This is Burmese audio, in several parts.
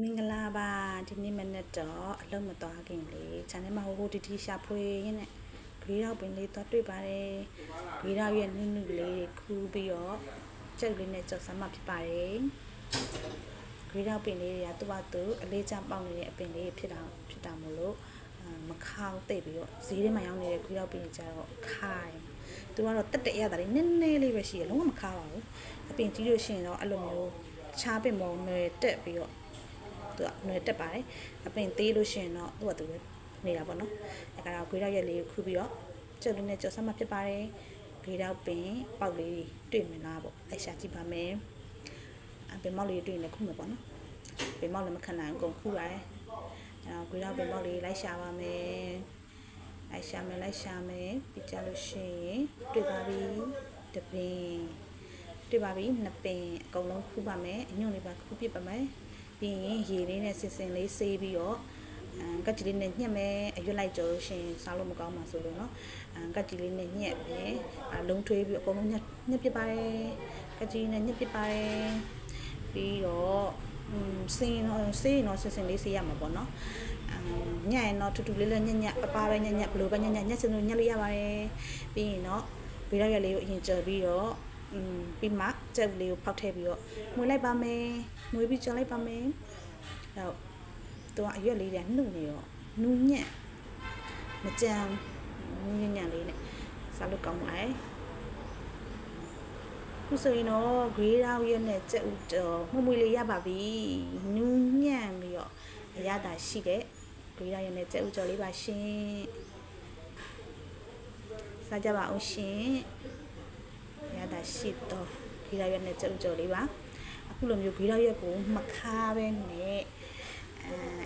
မင်္ဂလာပါဒီနေ့မနေ့တော့အလုံးမသွားခင်လေ channel မှာဟိုတီတီရှာဖွေရင်းနဲ့ဂရေတော့ပင်လေးသွားတွေ့ပါတယ်ဂရေတော့ရဲ့နုနုလေးခူးပြီးတော့ကြက်လေးနဲ့ကြောက်စမ်းမှဖြစ်ပါတယ်ဂရေတော့ပင်လေးတွေကသူ့ဘာသူအလေးချပေါက်နေတဲ့အပင်လေးဖြစ်တာမို့လို့မခေါင်းတိတ်ပြီးတော့ဈေးထဲမှာရောက်နေတဲ့ဂရေတော့ပင်ကြတော့ခိုင်သူကတော့တက်တက်ရတာလေးနည်းနည်းလေးပဲရှိရလုံးဝမခါပါဘူးအပင်ကြီးလို့ရှိရင်တော့အဲ့လိုမျိုးချားပင်မုံနယ်တက်ပြီးတော့သူကနယ်တက်ပါတယ်အပင်သေးလို့ရှိရင်တော့သူကသူပဲနေတာပေါ့နော်အဲ့ကတော့ဂွေးတော့ရက်လေးကိုခူးပြီးတော့ကျုပ်လေးနဲ့ကြော်ဆက်မှဖြစ်ပါတယ်ဂွေးတော့ပင်ပေါက်လေးတွေ့မလားပေါ့အဲ့ရှာကြည့်ပါမယ်အပင်မောက်လေးတွေ့ရင်လည်းခူးမယ်ပေါ့နော်ပင်မောက်လည်းမခံနိုင်ဘူးကုန်ခူးပါတယ်အဲ့တော့ဂွေးတော့ပင်မောက်လေးလိုက်ရှာပါမယ်လိုက်ရှာမယ်ပြီးကြလို့ရှိရင်တွေ့ပါပြီတပင်တွေ့ပါပြီနှစ်ပင်အကုန်လုံးခူးပါမယ်အညွန့်လေးပါခူးပြစ်ပါမယ်ပြီးရင်ရေလေးနဲ့စင်လေးဆေးပြီးတော့ကတ်ကြီးလေးနဲ့ညှက်မယ်အရွက်လိုက်ကြောလို့ရှင်စားလို့မကောင်းပါဆိုလို့เนาะကတ်ကြီးလေးနဲ့ညှက်မယ်လုံးထွေးပြီးအကုန်လုံးညှက်ပစ်ပါတယ်ကတ်ကြီးနဲ့ညှက်ပစ်ပါတယ်ပြီးတော့ဆေးတော့စင်လေးဆေးရမှာပေါ့เนาะညက်ရင်တော့တူလေးလေးညက်ပပပဲညက်ဘလို့ပဲညက်စင်လို့ညက်လို့ရပါတယ်ပြီးရင်တော့ဗီဒီယိုရလေးကိုအရင်ကြော်ပြီးတော့ပြီးမှကြက်လေးကိုဖောက်ထည့်ပြီးတော့မွေးလိုက်ပါမယ်မွေးပြီးကြော်လိုက်ပါမယ်တော့သူကအရွက်လေးတွေနှုတ်နေတော့နူးညံ့မကြမ်းနူးညံ့လေးနဲ့စားလို့ကောင်းပါတယ်ခုဆိုရင်တော့ဂရေးတောက်ရက်နဲ့ကြက်ဥတော်မွေးလေးရပါပြီနူးညံ့ပြီးတော့အရသာရှိတဲ့ဂရေးတောက်ရက်နဲ့ကြက်ဥကြော်လေးပါရှင်စားကြပါအောင်ရှင်ရတာရှိတော့ဂီရာရက်နဲ့ကြော်လေးပါအခုလိုမျိုးဂီရာရက်ကိုမခါပဲနဲ့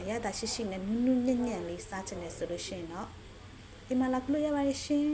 ရတာရှိနဲ့နူးနူးညံ့ညံ့လေးစားချင်တယ်ဆိုလို့ရှိရင်တော့ဒီမှာလာကလို့ရပါတယ်ရှင်